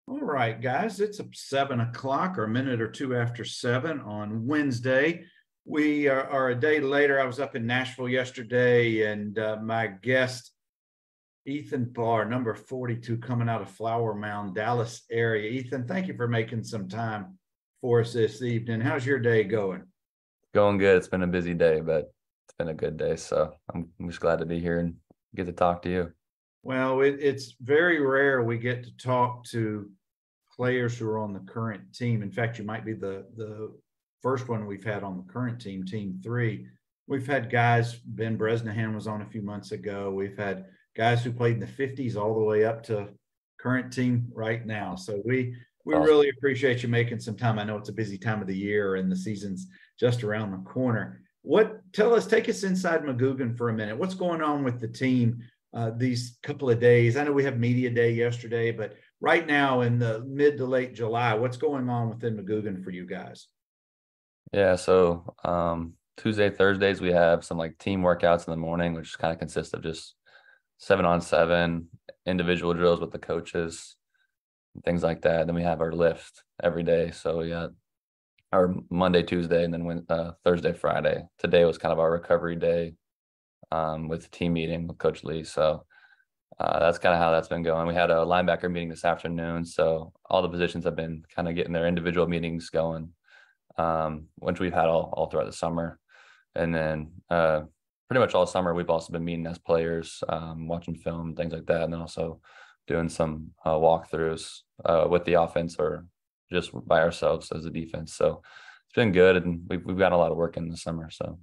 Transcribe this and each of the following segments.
All right, guys, it's 7 o'clock or a minute or two after 7 on Wednesday. We are a day later. I was up in Nashville yesterday, and my guest, Ethan Barr, number 42, coming out of Flower Mound, Dallas area. Ethan, thank you for making some time for us this evening. How's your day going? Going good. It's been a busy day, but it's been a good day. So I'm just glad to be here and get to talk to you. Well, it's very rare we get to talk to players who are on the current team. In fact, you might be the first one we've had on the current team, Team 3. We've had guys, Ben Bresnahan was on a few months ago. We've had guys who played in the 50s all the way up to current team right now. So we Awesome. really appreciate you making some time. I know it's a busy time of the year and the season's just around the corner. Take us inside McGugin for a minute. What's going on with the team these couple of days? I know we have media day yesterday, but right now in the mid to late July, what's going on within McGugin for you guys? Yeah. So Tuesday, Thursdays, we have some like team workouts in the morning, which kind of consist of just 7-on-7 individual drills with the coaches, things like that. Then we have our lift every day. So yeah, our Monday, Tuesday, and then Thursday, Friday. Today was kind of our recovery day with the team meeting with Coach Lee. So that's kind of how that's been going. We had a linebacker meeting this afternoon. So all the positions have been kind of getting their individual meetings going, which we've had all throughout the summer. And then pretty much all summer, we've also been meeting as players, watching film, things like that. And then also doing some walkthroughs with the offense or just by ourselves as a defense. So it's been good. And we've got a lot of work in the summer. So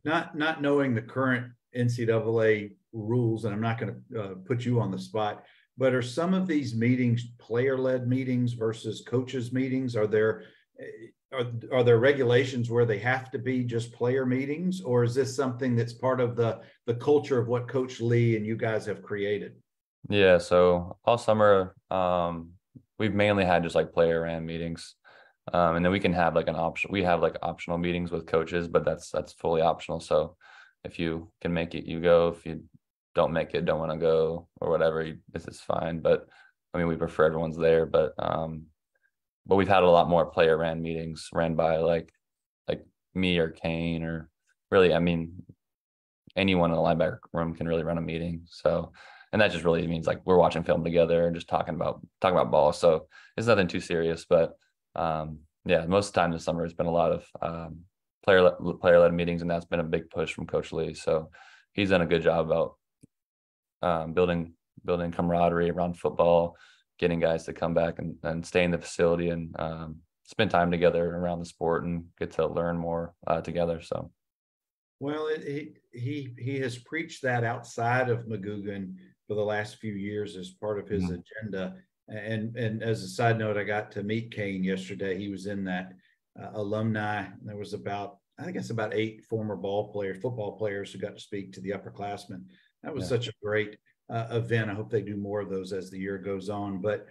Not knowing the current NCAA rules, and I'm not going to put you on the spot, but are some of these meetings player-led meetings versus coaches meetings? Are there regulations where they have to be just player meetings, or is this something that's part of the culture of what Coach Lee and you guys have created? yeah, so all summer we've mainly had just like player ran meetings. And then we can have like an option. We have like optional meetings with coaches, but that's fully optional. So if you can make it, you go. If you don't make it, don't want to go or whatever, this is fine. But I mean, we prefer everyone's there. But we've had a lot more player ran meetings ran by like me or Kane or really, I mean, anyone in the linebacker room can really run a meeting. So, and that just really means like we're watching film together and just talking about ball. So it's nothing too serious, but yeah, most of the time this summer has been a lot of player-led meetings, and that's been a big push from Coach Lee. So he's done a good job about building camaraderie around football, getting guys to come back and stay in the facility and spend time together around the sport and get to learn more together. So, Well, he has preached that outside of McGugin for the last few years as part of his agenda. And as a side note, I got to meet Kane yesterday. He was in that alumni. There was I think it's about 8 former football players who got to speak to the upperclassmen. That was such a great event. I hope they do more of those as the year goes on. But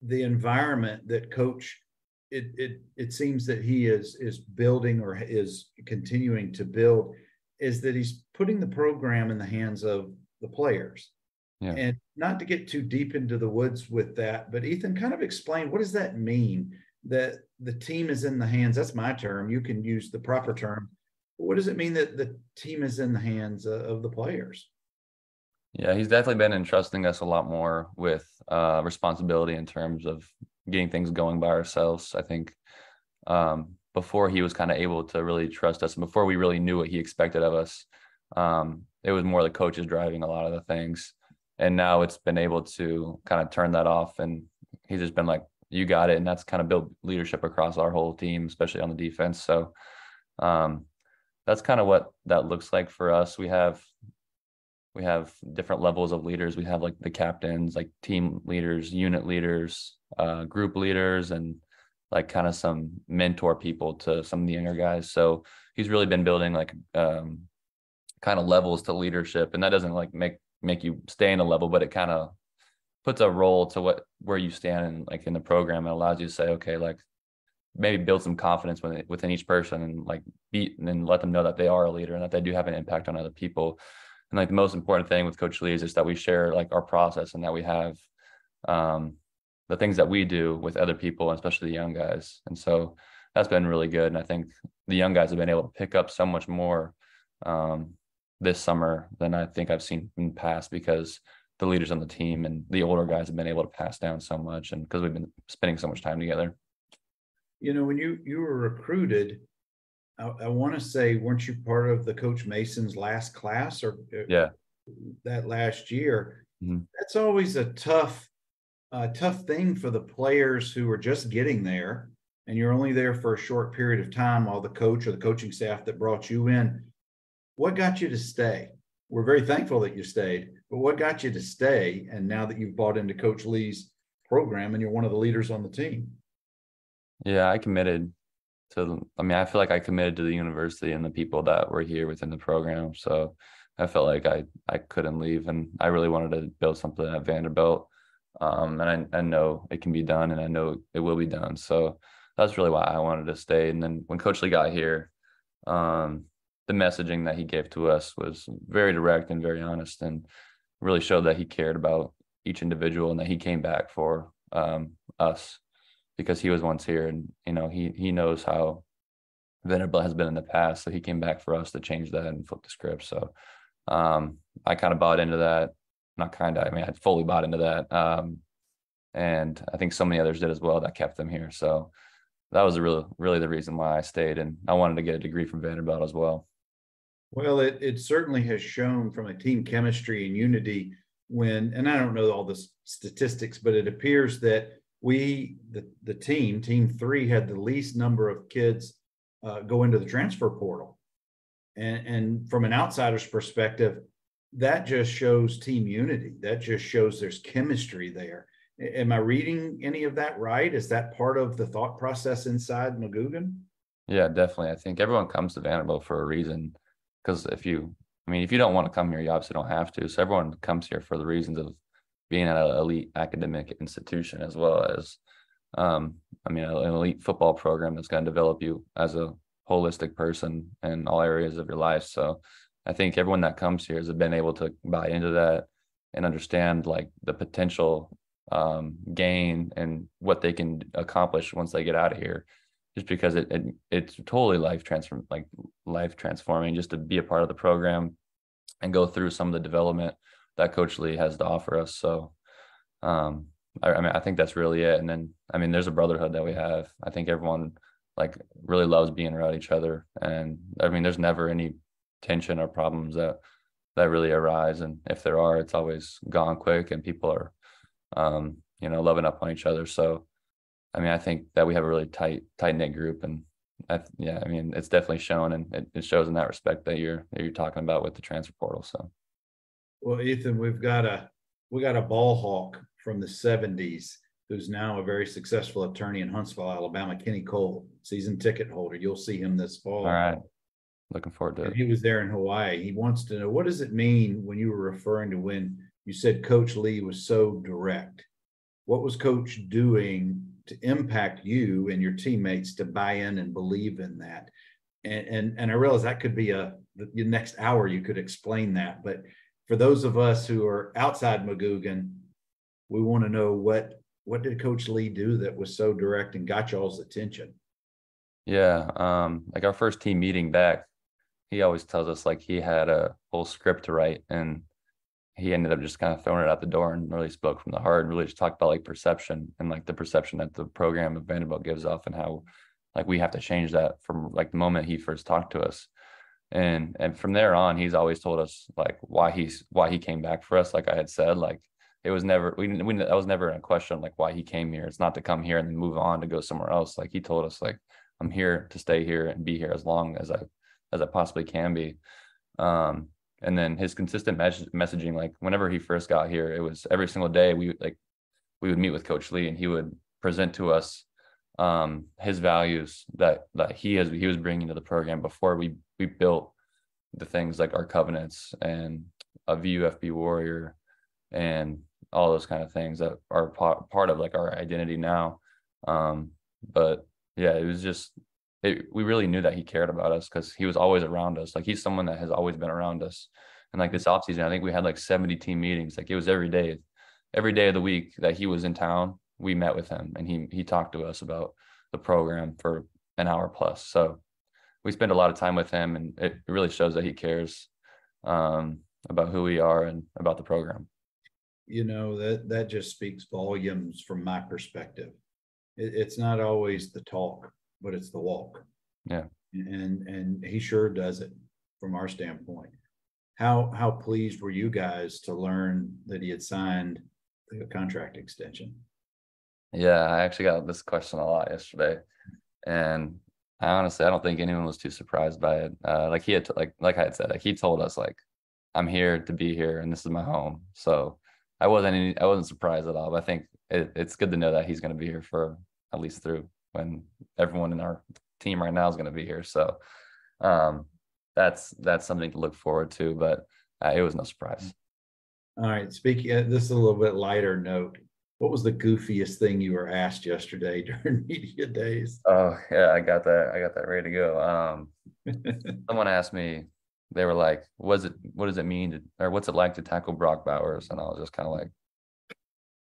the environment that Coach, it seems that he is building or is continuing to build, is that he's putting the program in the hands of the players. yeah. And not to get too deep into the woods with that, but Ethan, kind of explain, what does that mean that the team is in the hands? That's my term. You can use the proper term. What does it mean that the team is in the hands of the players? Yeah, he's definitely been entrusting us a lot more with responsibility in terms of getting things going by ourselves. I think before he was kind of able to really trust us, and before we really knew what he expected of us, it was more the coaches driving a lot of the things. And now it's been able to kind of turn that off, and he's just been like, you got it. And that's kind of built leadership across our whole team, especially on the defense. So that's kind of what that looks like for us. We have different levels of leaders. We have like the captains, like team leaders, unit leaders, group leaders, and like kind of some mentor people to some of the younger guys. So he's really been building like kind of levels to leadership. And that doesn't like make you stay in a level, but it kind of puts a role to where you stand in the program. It allows you to say, okay, like maybe build some confidence within each person and like and let them know that they are a leader and that they do have an impact on other people. And like the most important thing with Coach Lee is just that we share like our process and that we have the things that we do with other people, and especially the young guys. And so that's been really good. And I think the young guys have been able to pick up so much more this summer than I think I've seen in the past, because the leaders on the team and the older guys have been able to pass down so much, and because we've been spending so much time together. You know, when you were recruited, I want to say, weren't you part of the Coach Mason's last class, or Yeah. that last year? Mm-hmm. That's always a tough thing for the players who are just getting there, and you're only there for a short period of time while the coach or the coaching staff that brought you in. What got you to stay? We're very thankful that you stayed, but what got you to stay? And now that you've bought into Coach Lee's program and you're one of the leaders on the team. Yeah, I committed I feel like I committed to the university and the people that were here within the program. So I felt like I couldn't leave, and I really wanted to build something at Vanderbilt. And I know it can be done, and I know it will be done. So that's really why I wanted to stay. And then when Coach Lee got here, the messaging that he gave to us was very direct and very honest, and really showed that he cared about each individual, and that he came back for us, because he was once here, and he knows how Vanderbilt has been in the past. So he came back for us to change that and flip the script. So I kind of bought into that. Not kind of, I fully bought into that. And I think so many others did as well that kept them here. So that was really the reason why I stayed. And I wanted to get a degree from Vanderbilt as well. Well, it certainly has shown from a team chemistry and unity and I don't know all the statistics, but it appears that the team 3 had the least number of kids go into the transfer portal. And from an outsider's perspective, that just shows team unity. That just shows there's chemistry there. Am I reading any of that right? Is that part of the thought process inside McGugin? Yeah, definitely. I think everyone comes to Vanderbilt for a reason, because if you don't want to come here, you obviously don't have to. So everyone comes here for the reasons of being at an elite academic institution, as well as, an elite football program that's going to develop you as a holistic person in all areas of your life. So I think everyone that comes here has been able to buy into that and understand like the potential gain and what they can accomplish once they get out of here, just because it's totally life transforming just to be a part of the program and go through some of the development that Coach Lee has to offer us. So I think that's really it. And then there's a brotherhood that we have. I think everyone like really loves being around each other, and there's never any tension or problems that really arise, and if there are, it's always gone quick, and people are loving up on each other. So I think that we have a really tight knit group, and it's definitely shown, and it shows in that respect that you're talking about with the transfer portal. So, well, Ethan, we got a ball hawk from the 70s who's now a very successful attorney in Huntsville, Alabama, Kenny Cole, season ticket holder. You'll see him this fall. All right. Looking forward to it. He was there in Hawaii. He wants to know, what does it mean when you were referring to when you said Coach Lee was so direct? What was Coach doing to impact you and your teammates to buy in and believe in that? And I realize that could be the next hour you could explain that. But for those of us who are outside McGugin, we want to know what did Coach Lee do that was so direct and got y'all's attention? Yeah, like our first team meeting back, he always tells us like he had a whole script to write, and he ended up just kind of throwing it out the door and really spoke from the heart and really just talked about like perception and like the perception that the program of Vanderbilt gives off, and how like we have to change that from like the moment he first talked to us. And from there on, he's always told us like why he came back for us. Like I had said, like it was never, that was never a question like why he came here. It's not to come here and then move on to go somewhere else. Like he told us like, I'm here to stay here and be here as long as I possibly can be. And then his consistent messaging, like whenever he first got here, it was every single day we would meet with Coach Lee, and he would present to us his values that he was bringing to the program before we built the things like our covenants and a VUFB warrior and all those kind of things that are part of like our identity now. But yeah, it was just, we really knew that he cared about us because he was always around us. Like he's someone that has always been around us. And like this offseason, I think we had like 70 team meetings. Like it was every day of the week that he was in town. we met with him, and he talked to us about the program for an hour plus. So we spend a lot of time with him, and it really shows that he cares about who we are and about the program. That just speaks volumes from my perspective. It's not always the talk, but it's the walk. Yeah. And he sure does it from our standpoint. How pleased were you guys to learn that he had signed a contract extension? Yeah, I actually got this question a lot yesterday, and I don't think anyone was too surprised by it. Like he had like I had said, like he told us like, I'm here to be here and this is my home. So I wasn't surprised at all. But I think it's good to know that he's going to be here for at least through when everyone in our team right now is going to be here. So that's something to look forward to. But it was no surprise. All right. Speaking, this is a little bit lighter note. What was the goofiest thing you were asked yesterday during media days? Oh yeah, I got that ready to go. Someone asked me, they were like, what does it mean or what's it like to tackle Brock Bowers? And I was just kind of like,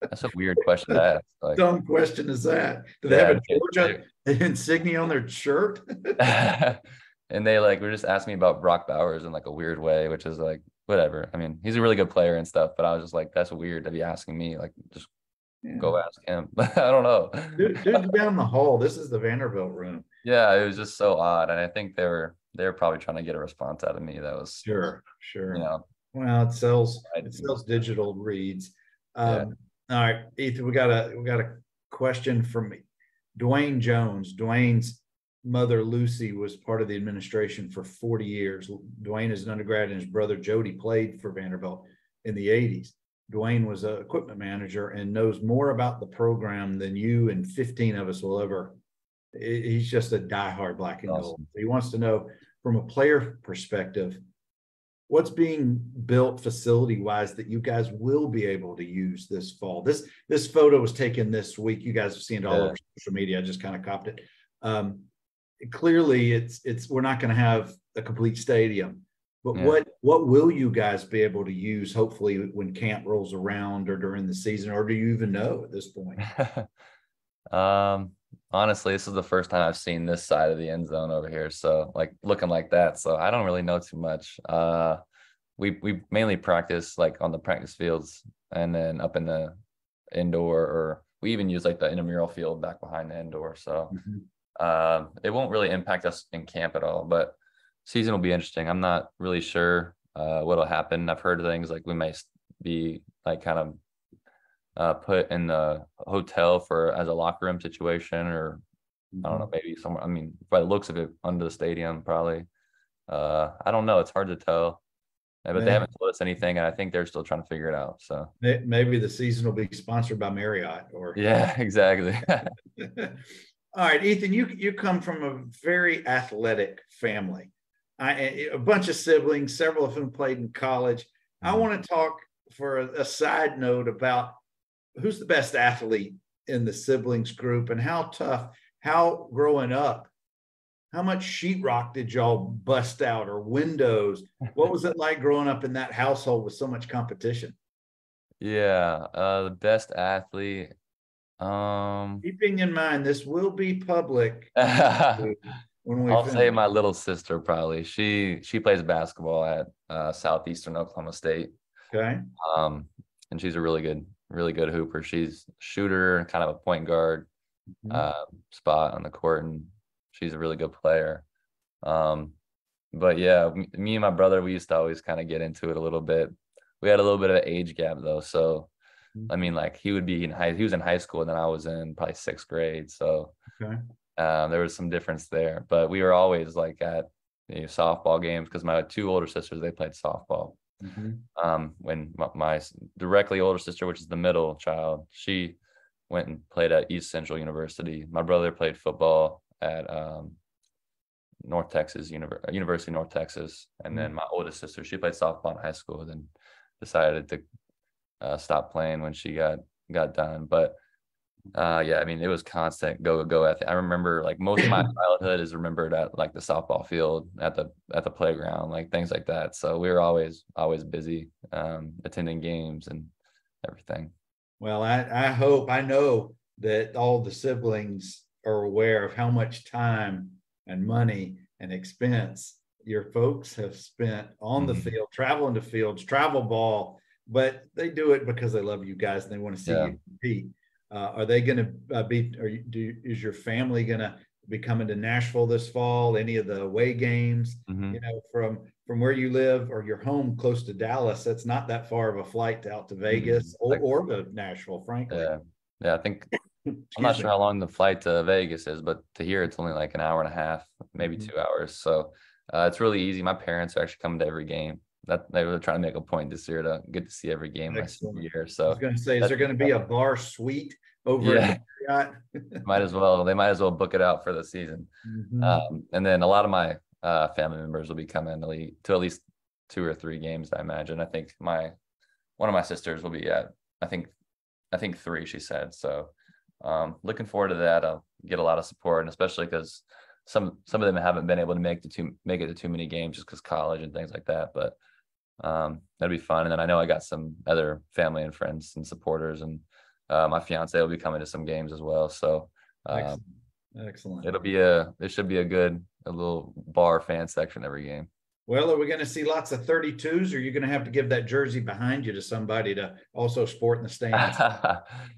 that's a weird question to ask. Like, dumb question is that? Do they have a Georgia insignia on their shirt? And they were just asking me about Brock Bowers in like a weird way, which is like, whatever. I mean, he's a really good player and stuff, but I was just like, that's weird to be asking me. Like, just go ask him. I don't know. Dude's down the hall. This is the Vanderbilt room. Yeah, it was just so odd. And I think they were probably trying to get a response out of me. That was sure. Well, it sells digital reads. All right, Ethan, we got a question from Dwayne Jones. Dwayne's mother Lucy was part of the administration for 40 years. Dwayne is an undergrad, and his brother Jody played for Vanderbilt in the 80s. Dwayne was an equipment manager and knows more about the program than you and 15 of us will ever. He's just a diehard black and gold. He wants to know from a player perspective, what's being built facility-wise that you guys will be able to use this fall? This photo was taken this week. You guys have seen it all over social media. I just kind of copped it. Clearly, it's we're not going to have a complete stadium, but what will you guys be able to use? Hopefully, when camp rolls around or during the season, or do you even know at this point? Honestly, this is the first time I've seen this side of the end zone over here. So like looking like that. So I don't really know too much. We mainly practice like on the practice fields and then up in the indoor, or we even use like the intramural field back behind the indoor. So it won't really impact us in camp at all, but season will be interesting. I'm not really sure what'll happen. I've heard things like we may be like kind of put in the hotel as a locker room situation, or I don't know, maybe somewhere. I mean, by the looks of it, under the stadium, probably. I don't know. It's hard to tell, but they haven't told us anything, and I think they're still trying to figure it out. So maybe the season will be sponsored by Marriott, or exactly. All right, Ethan, you come from a very athletic family. A bunch of siblings, several of whom played in college. I want to talk for a side note about who's the best athlete in the siblings group, and how growing up, how much sheetrock did y'all bust out, or windows? What was it like growing up in that household with so much competition? The best athlete. Keeping in mind, this will be public. I'll say my little sister, probably. She plays basketball at Southeastern Oklahoma State. Okay. And she's a really good hooper. She's a shooter, kind of a point guard spot on the court, and she's a really good player. But yeah, me and my brother, we used to always kind of get into it a little bit. We had a little bit of an age gap though, so I mean, like he was in high school, and then I was in probably 6th grade, so there was some difference there. But we were always like at softball games, because my 2 older sisters, they played softball. When my directly older sister, which is the middle child, she went and played at East Central University. My brother played football at University of North Texas, and then my oldest sister, she played softball in high school, then decided to stop playing when she got done. But I mean, it was constant go. I remember like most of my childhood is remembered at like the softball field, at the playground, like things like that. So we were always busy attending games and everything. Well, I know that all the siblings are aware of how much time and money and expense your folks have spent on the Mhm. field, traveling to fields, travel ball, but they do it because they love you guys and they want to see Yeah. you compete. Are they going to is your family going to be coming to Nashville this fall? Any of the away games? Hmm. From where you live or your home close to Dallas, that's not that far of a flight out to Hmm. Vegas Like, or to Nashville, frankly. yeah. Yeah. I think I'm not Excuse sure me. how long the flight to Vegas is, but to here it's only like an hour and a half, maybe Mhm. 2 hours. So it's really easy. My parents are actually coming to every game. That they were trying to make a point this year to get to see every game my senior Excellent. year. I was So going to say, is that's there going to be a bar suite over at the yeah, Marriott? might as well. They might as well book it out for the season. Mhm. And then a lot of my family members will be coming to at least 2 or 3 games, I imagine. I think my one of my sisters will be at I think I think 3, she said. So looking forward to that. I'll get a lot of support, and especially because some of them haven't been able to make it to too many games just because college and things like that. But that'd be fun. And then I know I got some other family and friends and supporters, and my fiance will be coming to some games as well. So um, Excellent. Excellent. it should be a little bar fan section every game. Well, are we going to see lots of 32s, or are you going to have to give that jersey behind you to somebody to also sport in the stands?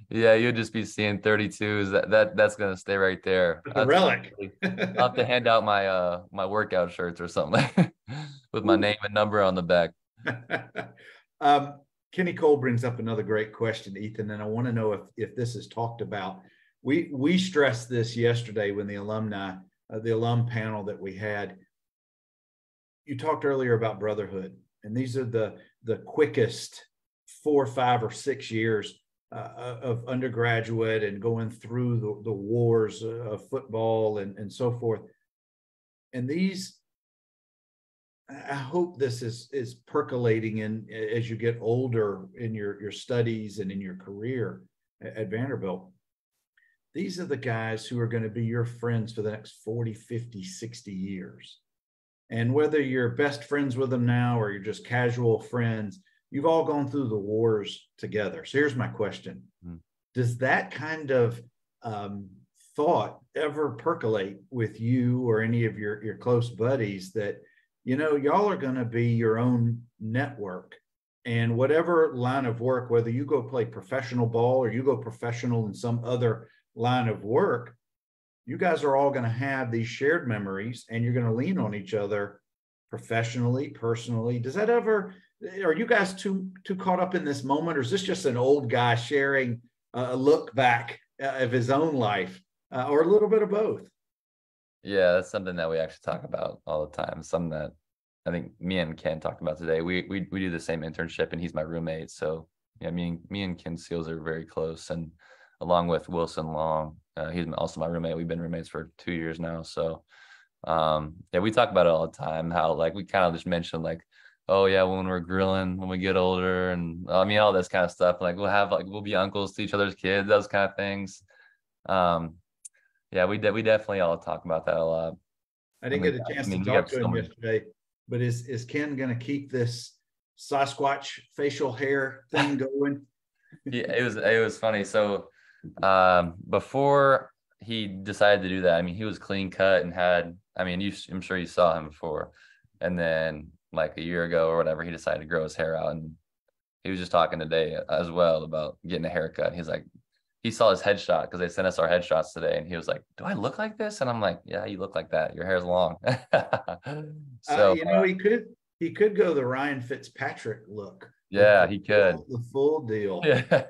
Yeah, you'll just be seeing 32s. That's gonna stay right there. The relic. I'll have to hand out my workout shirts or something with my name and number on the back. um, Kenny Cole brings up another great question, Ethan, and I want to know if this is talked about. We stressed this yesterday when the the alum panel that we had. You talked earlier about brotherhood, and these are the quickest 4, 5, or 6 years of undergraduate and going through the wars of football and so forth. And these, I hope this is percolating in as you get older in your studies and in your career at Vanderbilt. These are the guys who are going to be your friends for the next 40, 50, 60 years. And whether you're best friends with them now or you're just casual friends, you've all gone through the wars together. So here's my question. Mm. Does that kind of thought ever percolate with you or any of your close buddies that, y'all are going to be your own network? And whatever line of work, whether you go play professional ball or you go professional in some other line of work, you guys are all going to have these shared memories and you're going to lean on each other professionally, personally. Does that ever, are you guys too caught up in this moment, or is this just an old guy sharing a look back of his own life, or a little bit of both? Yeah, that's something that we actually talk about all the time. Something that I think me and Ken talked about today. We do the same internship, and he's my roommate. So yeah, me and Ken Seals are very close, and along with Wilson Long, he's also my roommate. We've been roommates for 2 years now. So yeah, we talk about it all the time. How like we kind of just mentioned like, oh yeah, when we're grilling when we get older, and I mean all this kind of stuff. Like we'll be uncles to each other's kids, those kind of things. Um, yeah, we definitely all talk about that a lot. I I didn't mean, get a I chance to mean, we talk have to so him many. yesterday, but is Ken going to keep this Sasquatch facial hair thing going? Yeah, it was funny. So before he decided to do that, I mean, he was clean cut and had, I mean, I'm sure you saw him before. And then like a year ago or whatever, he decided to grow his hair out, and he was just talking today as well about getting a haircut. He's like, he saw his headshot because they sent us our headshots today, and he was like, "Do I look like this?" And I'm like, "Yeah, you look like that. Your hair's long." So He could go the Ryan Fitzpatrick look with yeah, he could. the full deal. Yeah,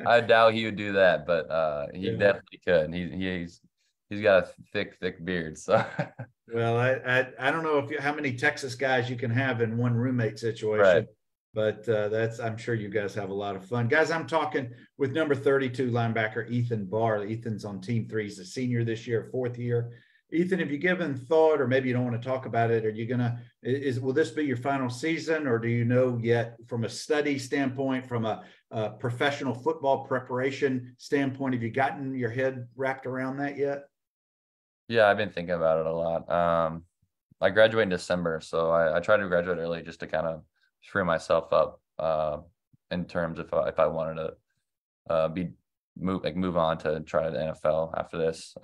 I doubt he would do that, but he Yeah. definitely could. He's got a thick beard, so Well, I don't know how many Texas guys you can have in one roommate right. situation, but that's, I'm sure you guys have a lot of fun, guys. I'm talking with number 32 linebacker Ethan Barr. Ethan's on team 3. He's a senior this year, 4th year. Ethan, have you given thought, or maybe you don't want to talk about it? Are you gonna will this be your final season, or do you know yet from a study standpoint, from a professional football preparation standpoint? Have you gotten your head wrapped around that yet? Yeah, I've been thinking about it a lot. I graduate in December, so I try to graduate early just to kind of free myself up in terms if I wanted to move on to try the NFL after this.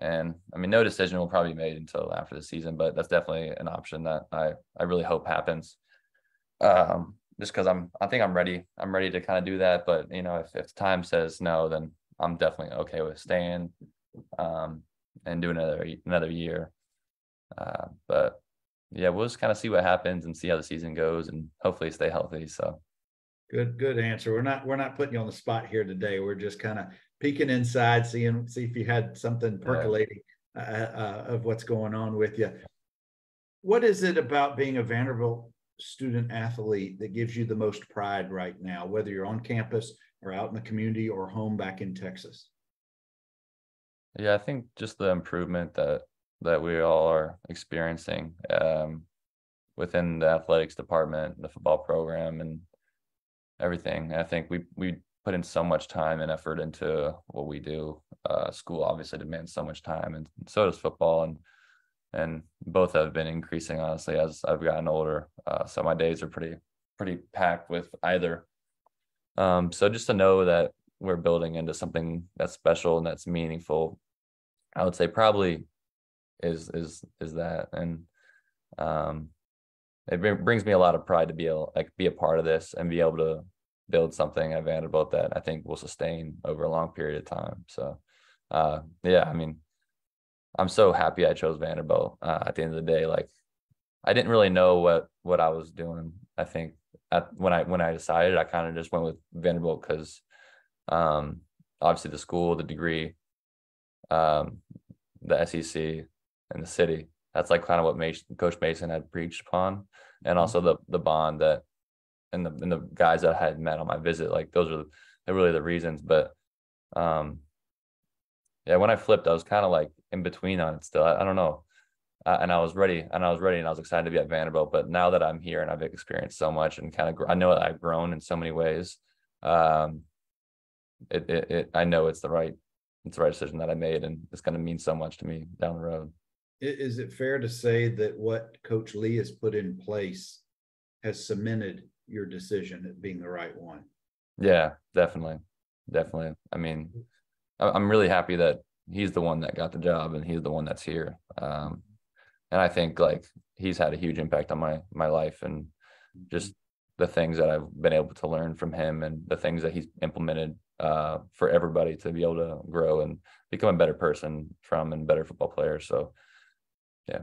And I mean, no decision will probably be made until after the season, but that's definitely an option that I really hope happens. Just because I think I'm ready. I'm ready to kind of do that. But if time says no, then I'm definitely okay with staying, and do another year. But yeah, we'll just kind of see what happens and see how the season goes, and hopefully stay healthy. So good answer. We're not putting you on the spot here today. We're just kind of peeking inside, see if you had something percolating of what's going on with you. What is it about being a Vanderbilt student athlete that gives you the most pride right now, whether you're on campus or out in the community or home back in Texas? Yeah, I think just the improvement that we all are experiencing within the athletics department, the football program, and everything. I think we put in so much time and effort into what we do. School obviously demands so much time, and so does football, and both have been increasing, honestly, as I've gotten older. So my days are pretty packed with either. So just to know that we're building into something that's special and that's meaningful, I would say probably is that. And it brings me a lot of pride to be a part of this and be able to build something at Vanderbilt that I think will sustain over a long period of time. So yeah, I mean, I'm so happy I chose Vanderbilt. At the end of the day, like, I didn't really know what I was doing. I think when I decided, I kind of just went with Vanderbilt because obviously the school, the degree, the SEC, and the city. That's like kind of what Coach Mason had preached upon, and also the bond that and the guys that I had met on my visit. Like, those are really the reasons. But yeah, when I flipped, I was kind of like in between on it still. I don't know. And I was ready, and I was excited to be at Vanderbilt. But now that I'm here and I've experienced so much and I know that I've grown in so many ways, I know it's the right decision that I made, and it's going to mean so much to me down the road. Is it fair to say that what Coach Lee has put in place has cemented your decision at being the right one? Yeah, definitely. I mean, I'm really happy that he's the one that got the job and he's the one that's here. And I think, like, he's had a huge impact on my life, and just the things that I've been able to learn from him and the things that he's implemented for everybody to be able to grow and become a better person and better football player. So yeah.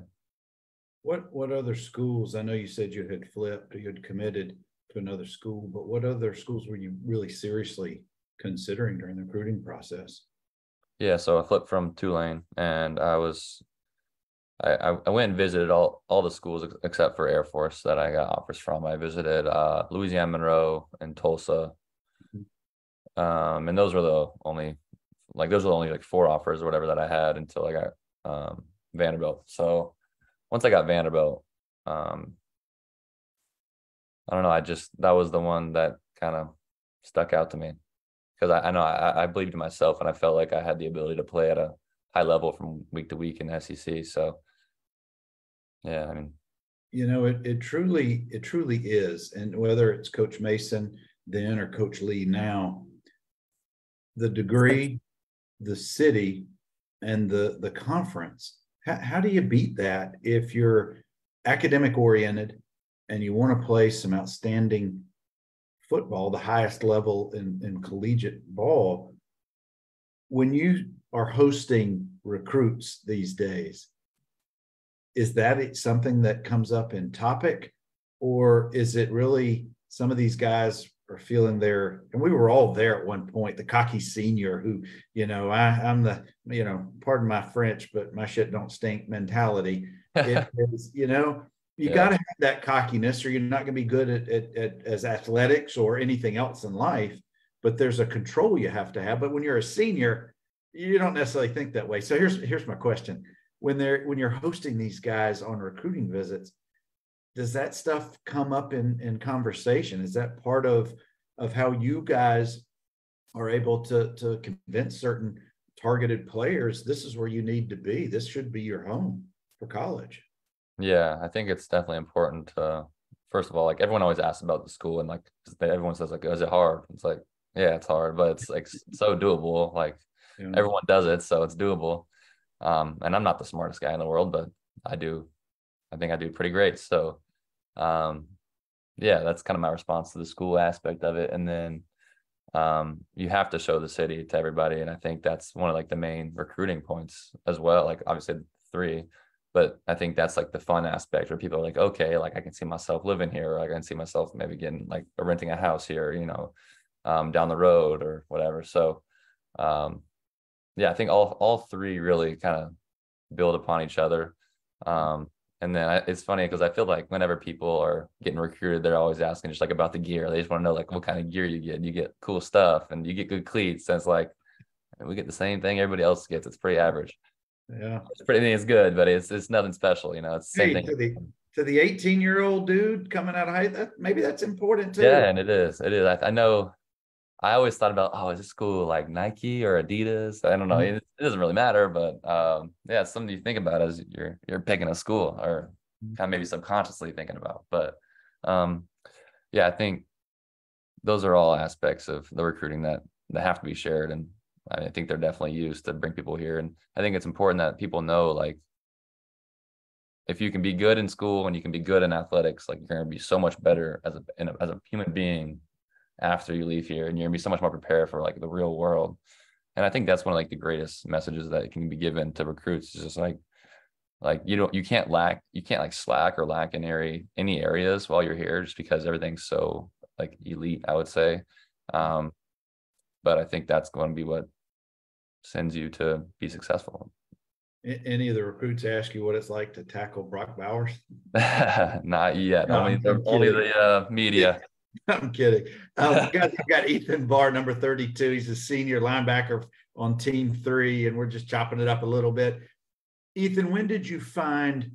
What other schools? I know you said you had flipped or you had committed to another school, but what other schools were you really seriously considering during the recruiting process? Yeah, so I flipped from Tulane, and I went and visited all the schools except for Air Force that I got offers from. I visited Louisiana Monroe and Tulsa, and those were the only like 4 offers or whatever that I had until I got Vanderbilt. So once I got Vanderbilt, I don't know, that was the one that kind of stuck out to me, because I know I believed in myself, and I felt like I had the ability to play at a high level from week to week in the SEC. So yeah, I mean, it truly is. And whether it's Coach Mason then or Coach Lee now, the degree, the city, and the conference, how do you beat that if you're academic oriented and you want to play some outstanding football, the highest level in collegiate ball? When you are hosting recruits these days, is that something that comes up in topic, or is it really some of these guys are feeling and we were all there at one point, the cocky senior who, I'm the, pardon my French, but my shit don't stink mentality. It is, you got to have that cockiness, or you're not going to be good at as athletics or anything else in life. But there's a control you have to have. But when you're a senior, you don't necessarily think that way. So here's my question: when you're hosting these guys on recruiting visits, does that stuff come up in conversation? Is that part of how you guys are able to convince certain targeted players this is where you need to be? This should be your home for college. Yeah, I think it's definitely important to, first of all, like, everyone always asks about the school, and like everyone says, like, is it hard? It's like, Yeah, it's hard, but it's like so doable. Like Yeah. everyone does it, so it's doable. And I'm not the smartest guy in the world, but I think I do pretty great. So, um, yeah, that's kind of my response to the school aspect of it. And then you have to show the city to everybody. And I think that's one of like the main recruiting points as well. Like obviously 3, but I think that's like the fun aspect where people are like, okay, like I can see myself living here, or I can see myself maybe getting like renting a house here, down the road or whatever. So, yeah, I think all 3 really kind of build upon each other. And then it's funny because I feel like whenever people are getting recruited, they're always asking just like about the gear. They just want to know like what kind of gear you get. You get cool stuff and you get good cleats. And it's like we get the same thing everybody else gets. It's pretty average. Yeah. I mean, it's good, but it's nothing special. It's the same thing. To the 18-year-old dude coming out of high, maybe that's important too. Yeah, and it is. I know. I always thought about, is this school like Nike or Adidas? I don't know. It doesn't really matter, but yeah, it's something you think about as you're picking a school, or kind of maybe subconsciously thinking about. But yeah, I think those are all aspects of the recruiting that have to be shared, and I think they're definitely used to bring people here. And I think it's important that people know, like, if you can be good in school and you can be good in athletics, like you're going to be so much better as a human being after you leave here, and you're gonna be so much more prepared for like the real world. And I think that's one of like the greatest messages that can be given to recruits. It's just like you can't like slack or lack in any areas while you're here, just because everything's so like elite, I would say. But I think that's going to be what sends you to be successful. Any of the recruits ask you what it's like to tackle Brock Bowers? Not yet. No, only the media. I'm kidding. Guys, we've got Ethan Barr, number 32. He's a senior linebacker on Team 3, and we're just chopping it up a little bit. Ethan, when did you find,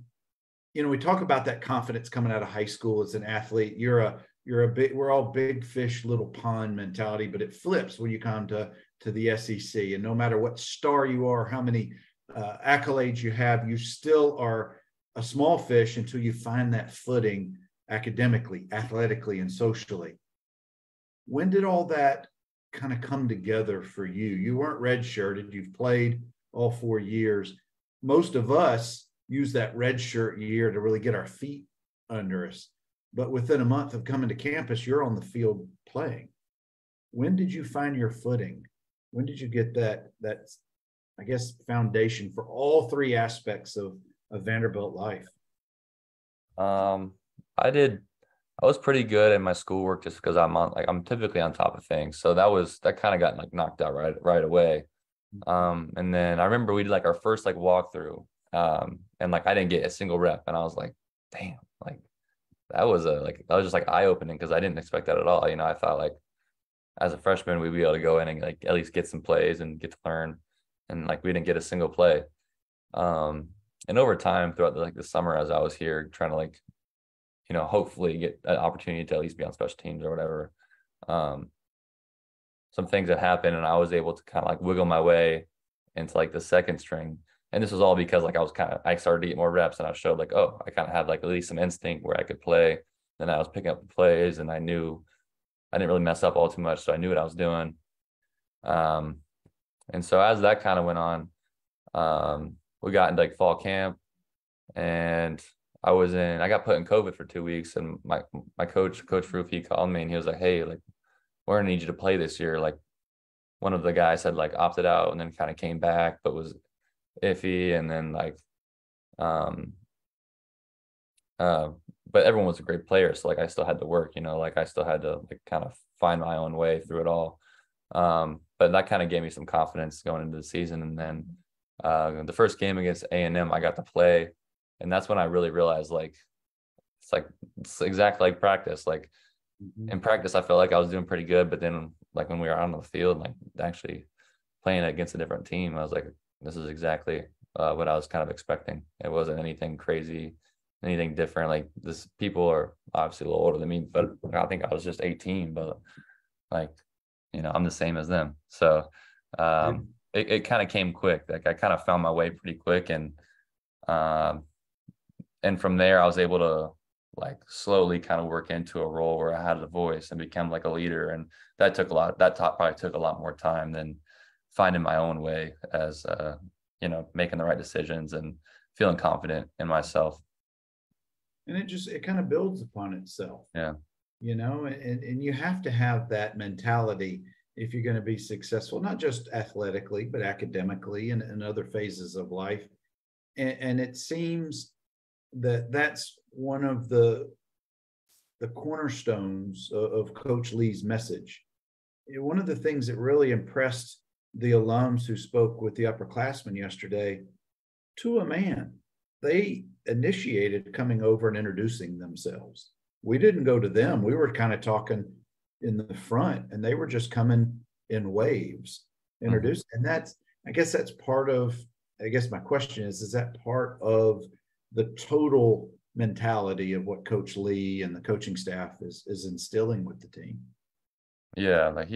we talk about that confidence coming out of high school as an athlete. We're all big fish, little pond mentality, but it flips when you come to the SEC. And no matter what star you are, how many accolades you have, you still are a small fish until you find that footing academically, athletically, and socially. When did all that kind of come together for you? You weren't redshirted. You've played all 4 years. Most of us use that redshirt year to really get our feet under us. But within a month of coming to campus, you're on the field playing. When did you find your footing? When did you get that I guess, foundation for all 3 aspects of Vanderbilt life? I was pretty good in my schoolwork just because I'm typically on top of things. So that kind of got like knocked out right away. And then I remember we did like our first like walkthrough. And like I didn't get a single rep, and I was like, damn, like that was just like eye-opening, because I didn't expect that at all. I thought like as a freshman we'd be able to go in and like at least get some plays and get to learn. And like we didn't get a single play. And over time throughout the summer, as I was here trying to like, hopefully get an opportunity to at least be on special teams or whatever. Some things that happened, and I was able to kind of like wiggle my way into like the second string. And this was all because like I started to get more reps, and I showed like, oh, I kind of had like at least some instinct where I could play. Then I was picking up the plays, and I knew I didn't really mess up all too much. So I knew what I was doing. And so as that kind of went on, we got into like fall camp, and I got put in COVID for 2 weeks, and my coach Roof, he called me and he was like, hey, like, we're gonna need you to play this year. Like one of the guys had like opted out and then kind of came back, but was iffy. And then like, but everyone was a great player. So like I still had to work, like I still had to like kind of find my own way through it all. But that kind of gave me some confidence going into the season. And then the first game against A&M, I got to play. And that's when I really realized like, it's exactly like practice. Like in practice, I felt like I was doing pretty good. But then like when we were out on the field, like actually playing against a different team, I was like, this is exactly what I was kind of expecting. It wasn't anything crazy, anything different. Like people are obviously a little older than me, but I think I was just 18, but like, I'm the same as them. So it kind of came quick. Like I kind of found my way pretty quick. And from there, I was able to like slowly kind of work into a role where I had a voice and become like a leader. And that took a lot, probably took a lot more time than finding my own way as, making the right decisions and feeling confident in myself. And it kind of builds upon itself. Yeah. And you have to have that mentality if you're going to be successful, not just athletically, but academically and other phases of life. And it seems that that's one of the cornerstones of Coach Lee's message. One of the things that really impressed the alums who spoke with the upperclassmen yesterday, to a man, they initiated coming over and introducing themselves. We didn't go to them. We were kind of talking in the front, and they were just coming in waves, introduced. And I guess that's part of, my question is that part of the total mentality of what Coach Lee and the coaching staff is instilling with the team? Yeah, like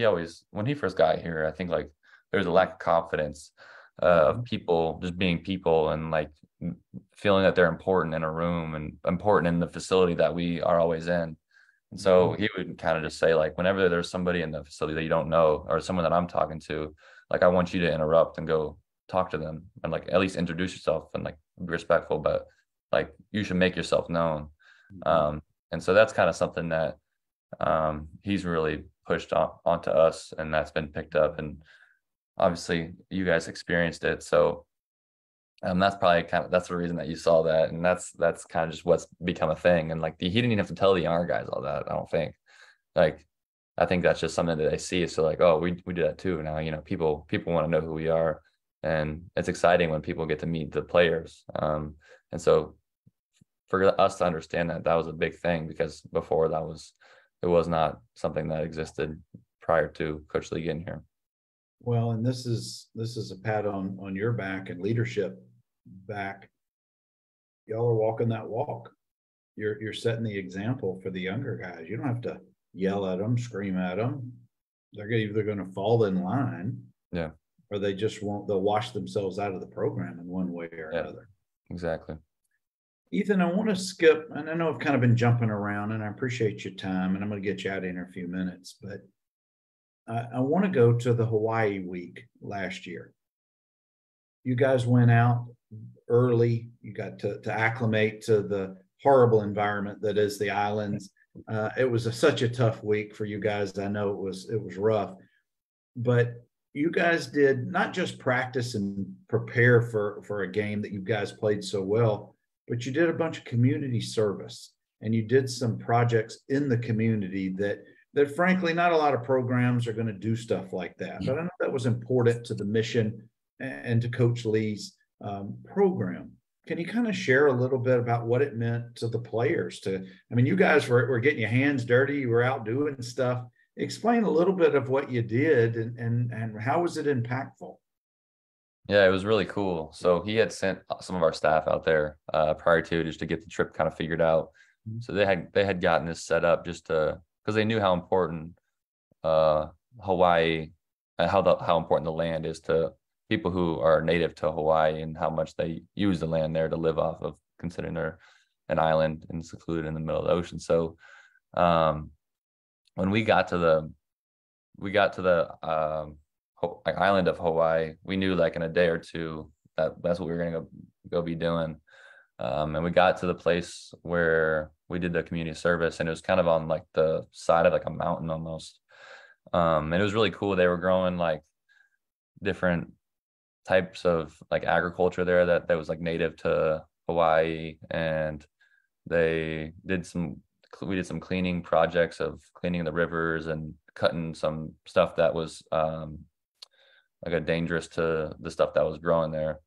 when he first got here, I think like there's a lack of confidence of people just being people and like feeling that they're important in a room and important in the facility that we are always in. And so he would kind of just say, like, whenever there's somebody in the facility that you don't know or someone that I'm talking to, like, I want you to interrupt and go talk to them and like at least introduce yourself and like be respectful, but like you should make yourself known. And so that's kind of something that he's really pushed onto us, and that's been picked up. And obviously you guys experienced it. So that's probably that's the reason that you saw that. And that's kind of just what's become a thing. And like he didn't even have to tell the younger guys all that, I don't think. Like, I think that's just something that they see. So like, oh, we do that too now. People want to know who we are. And it's exciting when people get to meet the players. And so for us to understand that was a big thing, because before it was not something that existed prior to Coach Lee getting here. Well, and this is a pat on your back and leadership back. Y'all are walking that walk. You're setting the example for the younger guys. You don't have to yell at them, scream at them. They're either going to fall in line, yeah, or they'll wash themselves out of the program in one way or another. Exactly. Ethan, I want to skip, and I know I've kind of been jumping around, and I appreciate your time, and I'm going to get you out of here in a few minutes, but I want to go to the Hawaii week last year. You guys went out early. You got to acclimate to the horrible environment that is the islands. It was such a tough week for you guys. I know it was rough, but you guys did not just practice and prepare for a game that you guys played so well, but you did a bunch of community service, and you did some projects in the community that frankly, not a lot of programs are going to do stuff like that. But I know that was important to the mission and to Coach Lee's program. Can you kind of share a little bit about what it meant to the players? You guys were getting your hands dirty. You were out doing stuff. Explain a little bit of what you did and how was it impactful? Yeah, it was really cool. So he had sent some of our staff out there prior to, just to get the trip kind of figured out. So they had gotten this set up just because they knew how important Hawaii, how important the land is to people who are native to Hawaii, and how much they use the land there to live off of, considering they're an island and secluded in the middle of the ocean. So when we got to the island of Hawaii, we knew like in a day or two that's what we were going to go be doing. And we got to the place where we did the community service, and it was kind of on like the side of like a mountain almost. And it was really cool. They were growing like different types of like agriculture there that was like native to Hawaii. And we did some cleaning projects of cleaning the rivers and cutting some stuff that was like a dangerous to the stuff that was growing there.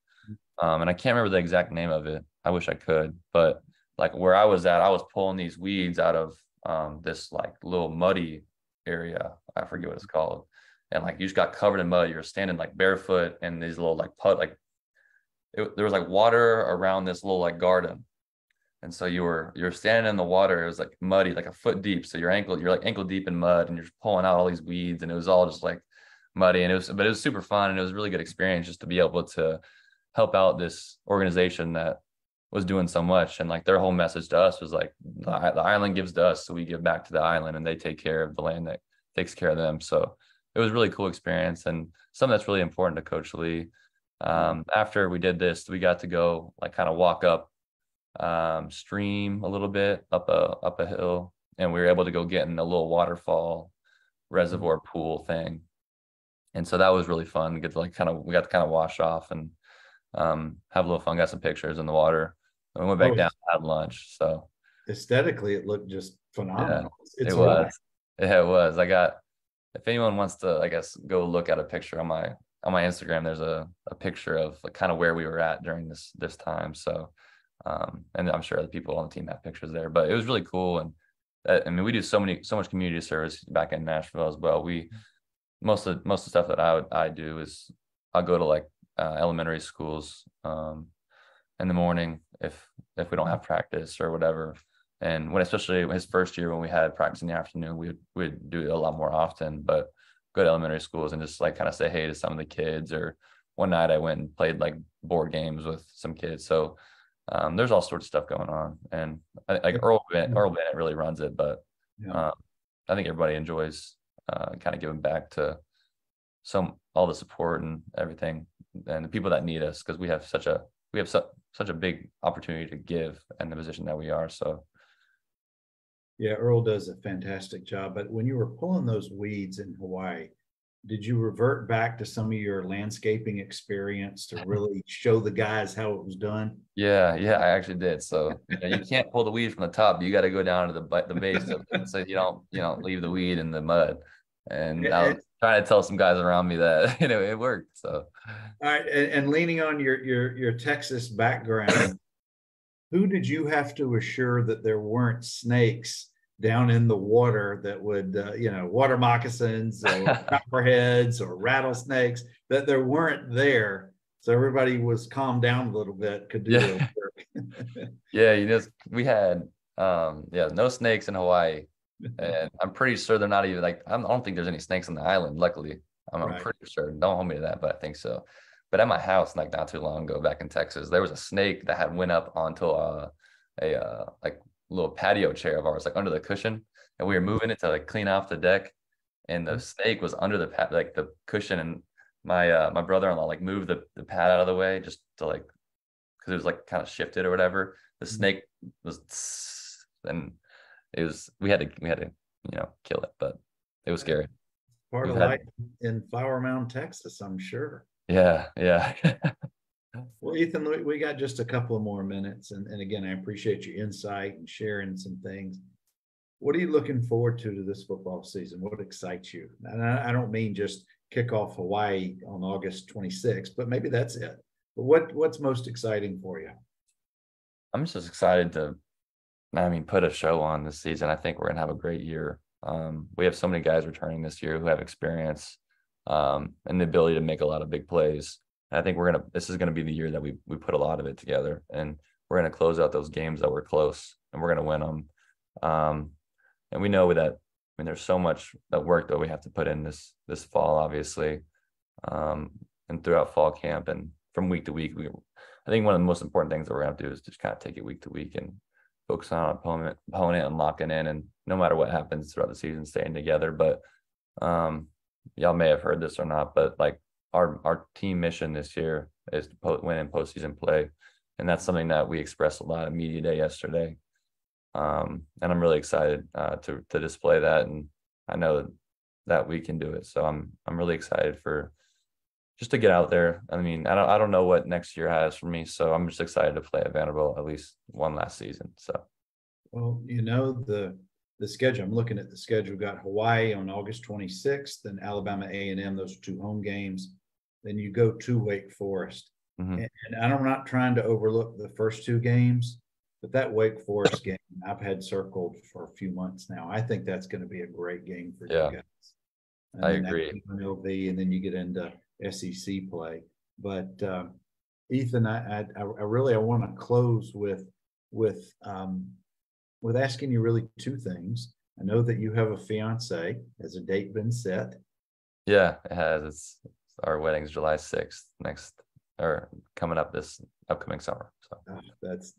And I can't remember the exact name of it. I wish I could, but like where I was at, I was pulling these weeds out of this like little muddy area. I forget what it's called. And like you just got covered in mud. You're standing like barefoot in these little like there was like water around this little like garden. And so you're standing in the water. It was like muddy, like a foot deep. So you're like ankle deep in mud, and you're just pulling out all these weeds, and it was all just like muddy. And it was super fun, and it was a really good experience just to be able to help out this organization that was doing so much, and like their whole message to us was like the island gives to us, so we give back to the island, and they take care of the land that takes care of them. So it was a really cool experience, and something that's really important to Coach Lee. After we did this, we got to go like kind of walk up stream a little bit up a hill, and we were able to go get in a little waterfall reservoir pool thing. And so that was really fun. We got to kind of wash off and have a little fun, got some pictures in the water. And we went back down and had lunch. So aesthetically, it looked just phenomenal. Yeah, it was. Yeah, it was. If anyone wants to, I guess, go look at a picture on my Instagram, there's a picture of like kind of where we were at during this time. So, and I'm sure the people on the team have pictures there, but it was really cool. And I mean, we do so much community service back in Nashville as well. Most of the stuff that I do is I'll go to like elementary schools in the morning if we don't have practice or whatever. And especially his first year when we had practice in the afternoon, we'd do it a lot more often, but go to elementary schools and just like kind of say hey to some of the kids. Or one night I went and played like board games with some kids. So there's all sorts of stuff going on. And like Earl Bennett really runs it, but I think everybody enjoys kind of giving back to all the support and everything, and the people that need us, because we have such a big opportunity to give in the position that we are. So yeah, Earl does a fantastic job. But when you were pulling those weeds in Hawaii, did you revert back to some of your landscaping experience to really show the guys how it was done? Yeah, I actually did. So you can't pull the weed from the top. You got to go down to the base of it, so you don't leave the weed in the mud. And I was trying to tell some guys around me that it worked. So all right, and leaning on your Texas background, who did you have to assure that there weren't snakes down in the water that would, water moccasins or copperheads or rattlesnakes, that there weren't there, so everybody was calmed down a little bit, could do their work? Yeah, we had no snakes in Hawaii, and I'm pretty sure they're not even like, I don't think there's any snakes on the island. Luckily, I'm pretty sure. Don't hold me to that, but I think so. But at my house, like not too long ago, back in Texas, there was a snake that had went up onto a like little patio chair of ours, like under the cushion, and we were moving it to like clean off the deck, and the snake was under the cushion, and my brother-in-law like moved the pad out of the way just to like, because it was like kind of shifted or whatever. The snake was, and it was, we had to kill it, but it was scary. Part of life in Flower Mound, Texas, I'm sure. Yeah. Well, Ethan, we got just a couple of more minutes, and again, I appreciate your insight and sharing some things. What are you looking forward to this football season? What excites you? And I don't mean just kick off Hawaii on August 26th, but maybe that's it. But what's most exciting for you? I'm just excited to, put a show on this season. I think we're going to have a great year. We have so many guys returning this year who have experience and the ability to make a lot of big plays. And I think this is going to be the year that we put a lot of it together, and we're going to close out those games that were close, and we're going to win them. And we know that, there's so much that work that we have to put in this fall, obviously, and throughout fall camp and from week to week. I think one of the most important things that we're going to do is just kind of take it week to week and focus on opponent and locking in, and no matter what happens throughout the season, staying together. But y'all may have heard this or not, but like our team mission this year is to win in postseason play, and that's something that we expressed a lot at media day yesterday. And I'm really excited to display that, and I know that we can do it. So I'm really excited for just to get out there. I don't know what next year has for me, so I'm just excited to play at Vanderbilt at least one last season. So, well, the schedule. I'm looking at the schedule. Got Hawaii on August 26th, then Alabama A&M. Those are 2 home games. Then you go to Wake Forest, and I'm not trying to overlook the first 2 games, but that Wake Forest game I've had circled for a few months now. I think that's going to be a great game for you guys. And I agree. LB, and then you get into SEC play. But Ethan, I really want to close with asking you really 2 things. I know that you have a fiance. Has a date been set? Yeah, it has. Our wedding's July 6th coming up this upcoming summer. So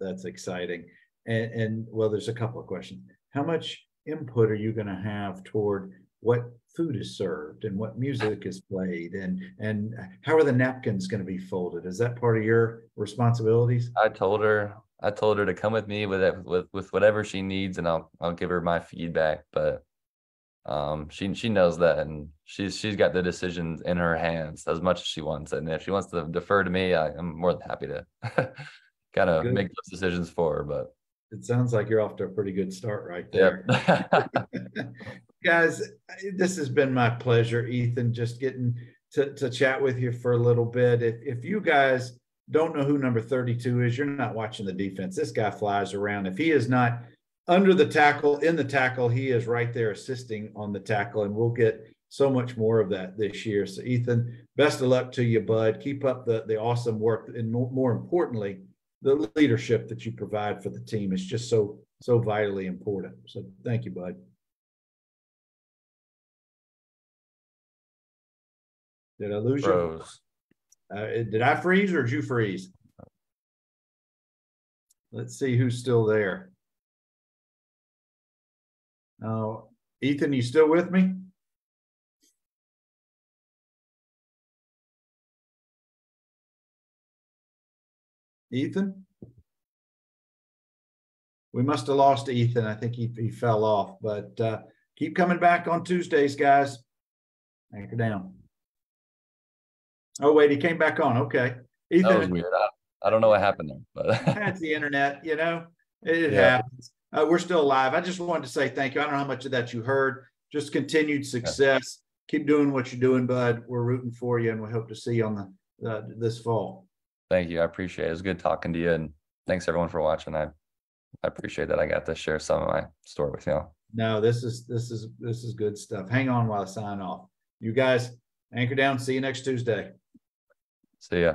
That's exciting. And well, there's a couple of questions. How much input are you going to have toward what food is served and what music is played, and how are the napkins going to be folded? Is that part of your responsibilities? I told her to come with me with whatever she needs, and I'll give her my feedback. But she knows that, and she's got the decisions in her hands as much as she wants. And if she wants to defer to me, I'm more than happy to kind of make those decisions for her. But it sounds like you're off to a pretty good start right there. Yep. Guys, this has been my pleasure, Ethan, just getting to chat with you for a little bit. If you guys don't know who number 32 is, you're not watching the defense. This guy flies around. If he is not under the tackle, in the tackle, he is right there assisting on the tackle, and we'll get so much more of that this year. So, Ethan, best of luck to you, bud. Keep up the awesome work, and more importantly, the leadership that you provide for the team is just so vitally important. So, thank you, bud. Did I lose you? Did I freeze or did you freeze? Let's see who's still there. Oh, Ethan, you still with me? Ethan? We must have lost Ethan. I think he fell off, but keep coming back on Tuesdays, guys. Anchor down. Oh, wait, he came back on. Okay. Ethan, that was weird. I don't know what happened there, but that's the internet, it happens. We're still live. I just wanted to say thank you. I don't know how much of that you heard. Just continued success. Yeah. Keep doing what you're doing, bud. We're rooting for you, and we hope to see you on this fall. Thank you. I appreciate it. It was good talking to you, and thanks everyone for watching. I appreciate that I got to share some of my story with y'all. No, this is good stuff. Hang on while I sign off. You guys, anchor down. See you next Tuesday. See ya.